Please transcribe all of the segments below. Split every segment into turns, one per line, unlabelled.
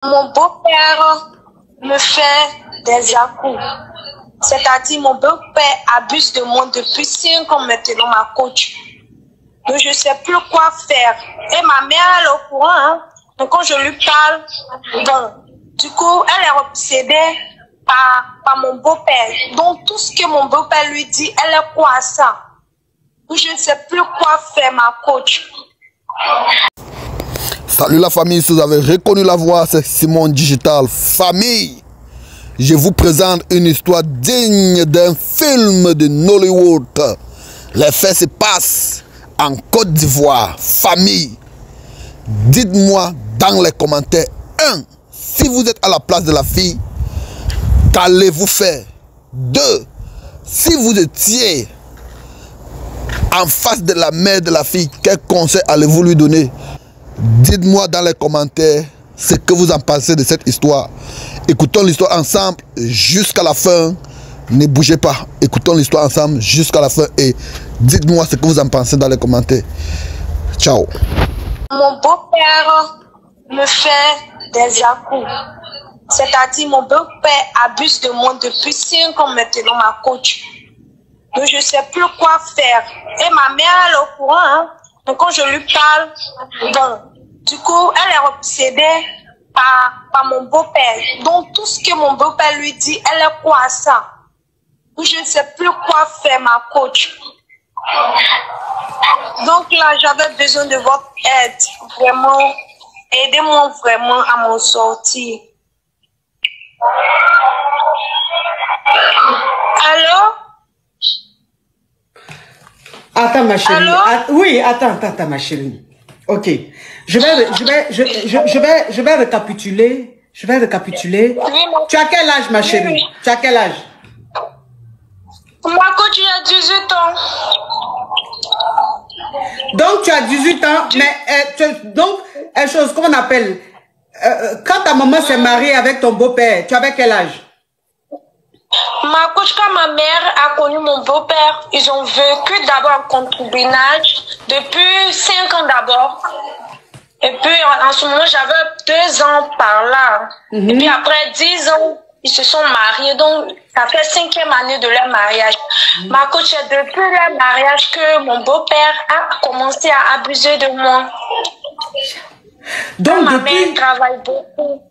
Mon beau-père me fait des à-coups. C'est-à-dire, mon beau-père abuse de moi depuis 5 ans maintenant, ma coach. Donc, je ne sais plus quoi faire. Et ma mère, elle est au courant. Hein? Donc, quand je lui parle, bon, du coup, elle est obsédée par mon beau-père. Donc, tout ce que mon beau-père lui dit, elle est quoi à ça? Donc, je ne sais plus quoi faire, ma coach.
Salut la famille, si vous avez reconnu la voix, c'est Simon Digital. Famille, je vous présente une histoire digne d'un film de Nollywood. Les faits se passent en Côte d'Ivoire. Famille, dites-moi dans les commentaires, 1. Si vous êtes à la place de la fille, qu'allez-vous faire? 2. Si vous étiez en face de la mère de la fille, quel conseil allez-vous lui donner? Dites-moi dans les commentaires ce que vous en pensez de cette histoire. Écoutons l'histoire ensemble jusqu'à la fin. Ne bougez pas. Écoutons l'histoire ensemble jusqu'à la fin et dites-moi ce que vous en pensez dans les commentaires. Ciao.
Mon beau-père me fait des à-coups. C'est-à-dire, mon beau-père abuse de moi depuis 5 ans maintenant, ma coach. Donc, je ne sais plus quoi faire. Et ma mère, elle est au courant. Hein? Donc, quand je lui parle, bon, du coup, elle est obsédée par mon beau-père. Donc, tout ce que mon beau-père lui dit, elle est quoi à ça? Donc, je ne sais plus quoi faire, ma coach. Donc là, j'avais besoin de votre aide. Vraiment, aidez-moi vraiment à m'en sortir. Allô?
Attends, ma chérie.
Allô?
Oui, attends, ma chérie. Ok. Je vais récapituler. Je vais récapituler.
Oui,
tu as quel âge, ma chérie?
Oui.
Tu as quel âge?
Moi, coach, j'ai 18 ans.
Donc, tu as 18 ans, mais donc, chose, comment on appelle? Quand ta maman s'est mariée avec ton beau-père, tu avais quel âge?
Ma coach, quand ma mère a connu mon beau-père, ils ont vécu d'abord en concubinage depuis 5 ans d'abord. Et puis, en ce moment, j'avais 2 ans par là. Et puis après 10 ans, ils se sont mariés. Donc, ça fait 5e année de leur mariage. Ma coach, c'est depuis leur mariage que mon beau-père a commencé à abuser de moi.
Donc,
ma mère travaille beaucoup.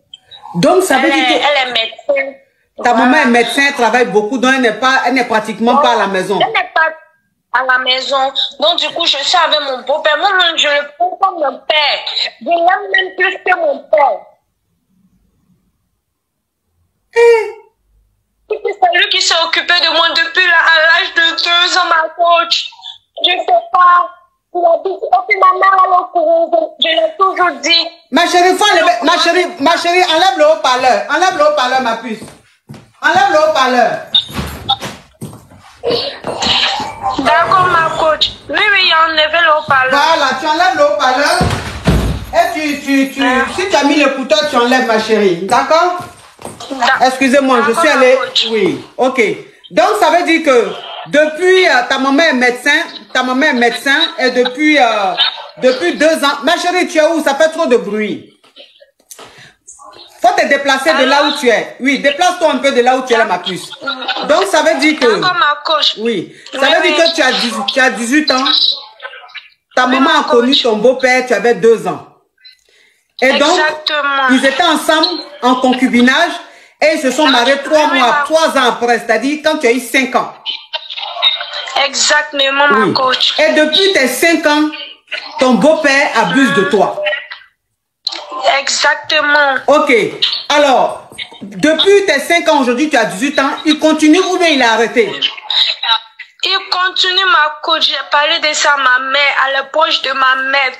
Donc, ça veut dire que...
Elle est médecin.
Ta maman est médecin, elle travaille beaucoup, donc elle n'est pratiquement pas à la maison.
Elle n'est pas à la maison. Donc, du coup, je suis avec mon beau-père. Moi-même, je le prends comme mon père. Je l'aime même plus que mon père. C'est lui qui s'est occupé de moi depuis à l'âge de 2 ans, ma coach. Je ne sais pas. Il a dit, ok, ma mère est au courant. Je l'ai toujours dit.
Ma chérie, ma chérie, enlève le haut-parleur. Enlève le haut-parleur, ma puce. Enlève le haut-parleur.
D'accord, ma coach. Oui, il a enlevé le haut-parleur.
Voilà, tu enlèves le haut-parleur. Et si tu as mis l'écouteur, tu enlèves, ma chérie. D'accord? Excusez-moi, je suis allée... Oui, ok. Donc, ça veut dire que depuis, ta maman est médecin, et depuis 2 ans... Ma chérie, tu es où? Ça fait trop de bruit. Faut te déplacer de là où tu es. Oui, déplace-toi un peu de là où tu es, là, ma puce. Donc, ça veut dire que...
D'accord, ma coach.
Oui, ça veut dire que tu as 18 ans. Ta maman a connu ton beau-père, tu avais 2 ans. Et donc, ils étaient ensemble en concubinage et ils se sont mariés 3 ans après, c'est-à-dire quand tu as eu 5 ans.
Exactement, ma coach.
Et depuis tes 5 ans, ton beau-père abuse de toi.
Exactement.
Ok. Alors, depuis tes 5 ans, aujourd'hui, tu as 18 ans, il continue ou bien il a arrêté?
Il continue, ma coach. J'ai parlé de ça à ma mère, à l'approche de ma mère.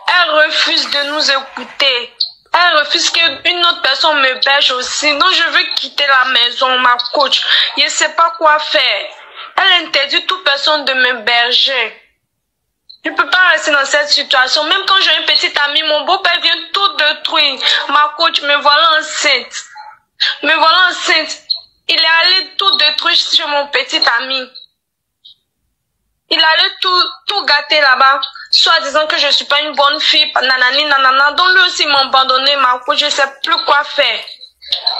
Elle refuse de nous écouter. Elle refuse qu'une autre personne me berge aussi. Donc, je veux quitter la maison, ma coach. Je ne sais pas quoi faire. Elle interdit toute personne de me berger. Je ne peux pas rester dans cette situation. Même quand j'ai une petite amie, mon beau-père vient tout détruire. Ma coach, me voilà enceinte. Me voilà enceinte. Il est allé tout détruire chez mon petit ami. Il allait tout gâter là-bas, soit disant que je suis pas une bonne fille, nanani, nanana. Donc lui aussi m'a abandonné, ma coach, je sais plus quoi faire.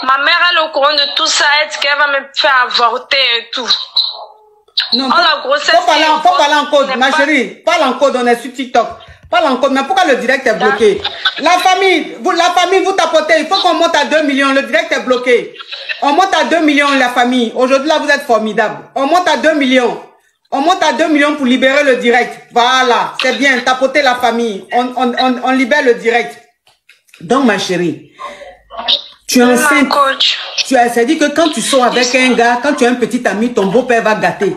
Ma mère, elle est au courant de tout ça, elle dit qu'elle va me faire avorter et tout.
Non,
la grossesse.
Faut parler en code, ma chérie. Parle en code, on est sur TikTok. Parle en code, mais pourquoi le direct est bloqué? La famille, vous tapotez, il faut qu'on monte à 2 millions, le direct est bloqué. On monte à 2 millions, la famille. Aujourd'hui, là, vous êtes formidable. On monte à 2 millions. On monte à 2 millions pour libérer le direct. Voilà, c'est bien, tapotez la famille. On libère le direct. Donc, ma chérie, tu es enceinte. C'est-à-dire que quand tu sors avec un gars, quand tu as un petit ami, ton beau-père va gâter.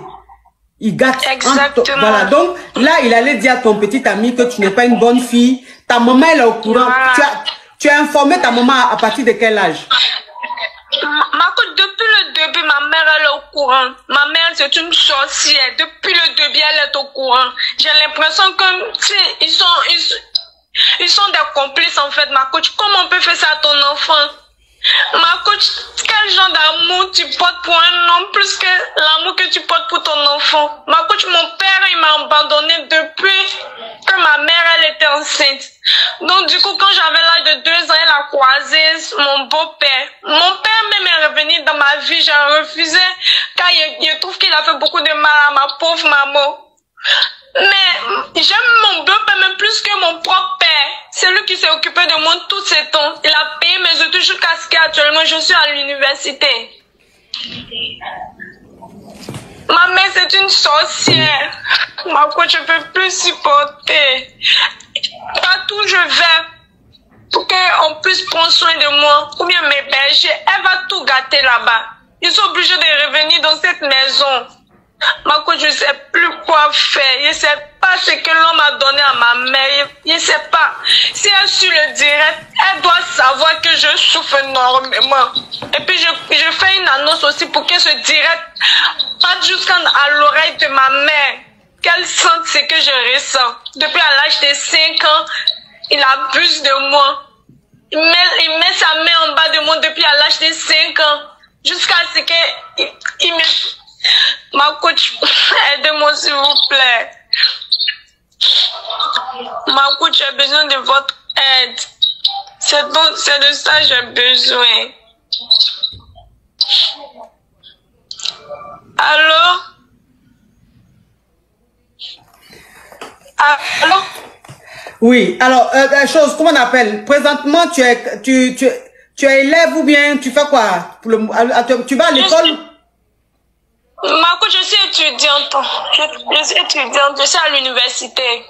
Il gâte.
Exactement.
Voilà, donc là, il allait dire à ton petit ami que tu n'es pas une bonne fille. Ta maman, elle est au courant. Voilà. Tu as informé ta maman à partir de quel âge?
Depuis le début, ma mère, elle est au courant. Ma mère, c'est une sorcière. Depuis le début, elle est au courant. J'ai l'impression que, ils sont des complices, en fait, ma coach. Comment on peut faire ça à ton enfant? Ma coach, quel genre d'amour tu portes pour un homme plus que l'amour que tu portes pour ton enfant? Ma coach, mon père, il m'a abandonné depuis que ma mère, elle était enceinte. Donc, du coup, quand j'avais l'âge de 2 ans, elle a croisé mon beau-père. Mon père même est revenu dans ma vie, j'ai refusé, car il trouve qu'il a fait beaucoup de mal à ma pauvre maman. Mais j'aime mon beau-père même plus que mon propre père. C'est lui qui s'est occupé de moi tous ces temps. Il a payé mes études jusqu'à ce qu'actuellement je suis à l'université. Ma mère, c'est une sorcière. Ma coach, je ne peux plus supporter. Partout où je vais, pour qu'on puisse prendre soin de moi, ou bien m'héberger, elle va tout gâter là-bas. Ils sont obligés de revenir dans cette maison. Ma coach, je ne sais plus quoi faire. Je ne sais pas ce que l'homme a donné à ma mère. Je ne sais pas. Si elle suit le direct, elle doit savoir que je souffre énormément. Et puis, je fais une annonce aussi pour que ce direct parte jusqu'à l'oreille de ma mère. Qu'elle sente ce que je ressens. Depuis à l'âge de 5 ans, il abuse de moi. Il met sa main en bas de moi depuis à l'âge de 5 ans. Jusqu'à ce qu'il me... Ma coach, aidez-moi s'il vous plaît. Ma coach, j'ai besoin de votre aide. C'est de ça que j'ai besoin. Allô? Allô?
Oui, alors, chose, comment on appelle? Présentement, tu es élève ou bien tu fais quoi? Tu vas à l'école?
Ma coach, je suis étudiante. Je suis étudiante, je suis à l'université.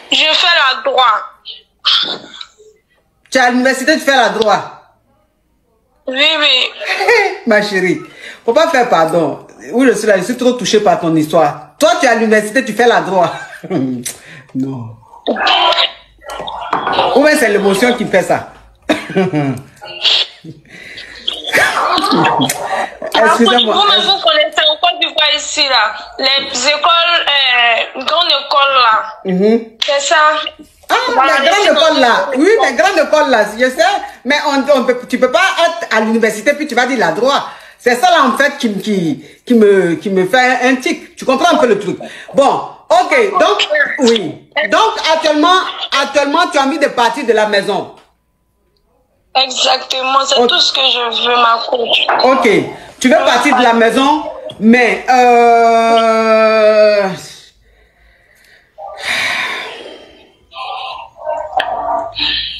Je fais la droit.
Tu es à l'université, tu fais la droit?
Oui, oui.
Ma chérie, faut pas faire pardon. Oui, je suis trop touchée par ton histoire. Toi, tu es à l'université, tu fais la droit. Non. Ou bien c'est l'émotion qui fait ça.
Excusez-moi. Vous connaissez en Côte d'Ivoire ici, là. Les écoles, grandes écoles, là. C'est ça.
Ah, voilà, les grandes écoles, là. Oui, les grandes écoles, là. Je sais. Mais tu peux pas être à l'université, puis tu vas dire la droit. C'est ça, là, en fait, qui me fait un tic. Tu comprends un peu le truc. Bon, ok. Donc, oui. Donc, actuellement, tu as envie de partir de la maison.
Exactement, c'est tout ce que je veux, ma coach.
Ok, tu veux partir de la maison, mais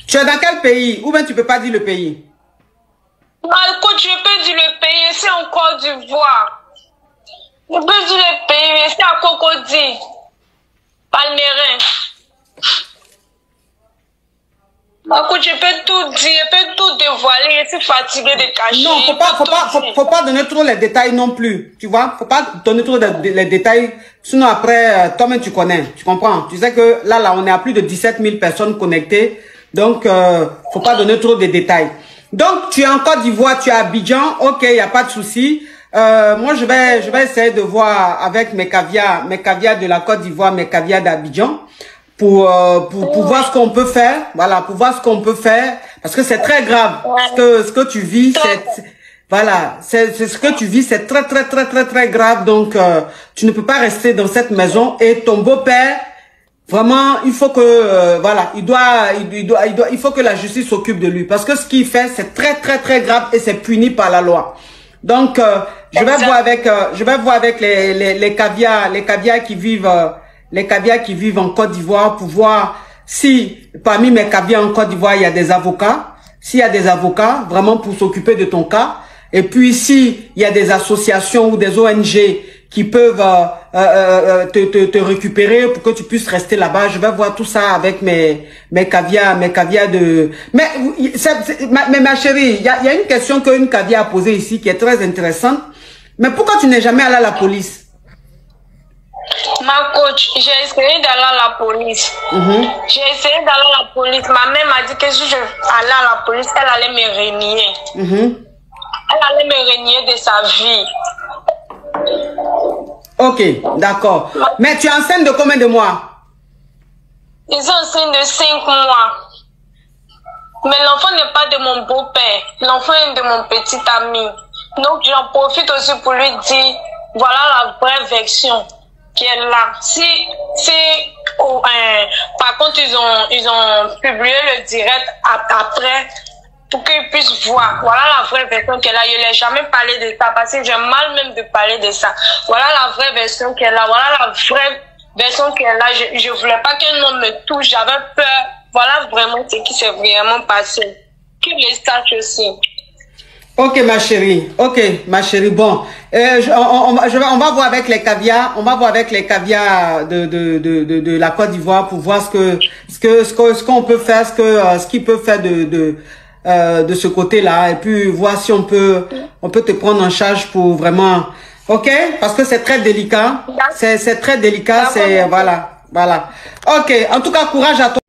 tu es dans quel pays? Ou bien tu peux pas dire le pays?
Ma coach, je peux dire le pays, c'est en Côte d'Ivoire. Je peux dire le pays, c'est à Cocody, Palmeirin. Ma coach, je peux tout dire, je peux tout dévoiler, je suis fatiguée de cacher.
Non, faut pas donner trop les détails non plus, tu vois, faut pas donner trop les détails, sinon après, toi-même tu connais, tu comprends, tu sais que là, on est à plus de 17 000 personnes connectées, donc, faut pas donner trop de détails. Donc, tu es en Côte d'Ivoire, tu es à Abidjan, ok, il n'y a pas de souci. Moi, je vais essayer de voir avec mes caviars de la Côte d'Ivoire, mes caviars d'Abidjan, pour voir ce qu'on peut faire, voilà, pour voir ce qu'on peut faire, parce que c'est très grave, ce que tu vis, Voilà, c'est ce que tu vis, c'est très grave. Donc, tu ne peux pas rester dans cette maison. Et ton beau-père, vraiment, il faut que, voilà, il faut que la justice s'occupe de lui. Parce que ce qu'il fait, c'est très grave et c'est puni par la loi. Donc, je vais voir avec les caviars qui vivent en Côte d'Ivoire pour voir si parmi mes caviars en Côte d'Ivoire, il y a des avocats. S'il y a des avocats, vraiment pour s'occuper de ton cas. Et puis, s'il y a des associations ou des ONG qui peuvent te récupérer pour que tu puisses rester là-bas, je vais voir tout ça avec mes caviars de... Mais ma chérie, il y a une question qu'une caviar a posée ici qui est très intéressante. Mais pourquoi tu n'es jamais allée à la police?
Ma coach, j'ai essayé d'aller à la police. J'ai essayé d'aller à la police. Ma mère m'a dit que si je allais à la police, elle allait me renier. Elle allait me renier de sa vie.
Ok, d'accord. Mais tu es enceinte de combien de mois?
Ils sont enceintes de 5 mois. Mais l'enfant n'est pas de mon beau-père. L'enfant est de mon petit ami. Donc j'en profite aussi pour lui dire, voilà la vraie version qui est là. Par contre, ils ont publié le direct après pour qu'ils puissent voir. Voilà la vraie version qu'elle a. Je ne l'ai jamais parlé de ça parce que j'ai mal même de parler de ça. Voilà la vraie version qu'elle a. Voilà la vraie version qu'elle a. Je ne voulais pas qu'un homme me touche. J'avais peur. Voilà vraiment ce qui s'est vraiment passé. Qu'il le sache aussi.
Ok ma chérie, bon, on va voir avec les caviars, de la Côte d'Ivoire pour voir ce qu'on peut faire, ce qu'ils peuvent faire de ce côté-là, et puis voir si on peut te prendre en charge pour vraiment, ok, parce que c'est très délicat, c'est très délicat, c'est voilà, ok, en tout cas courage à toi.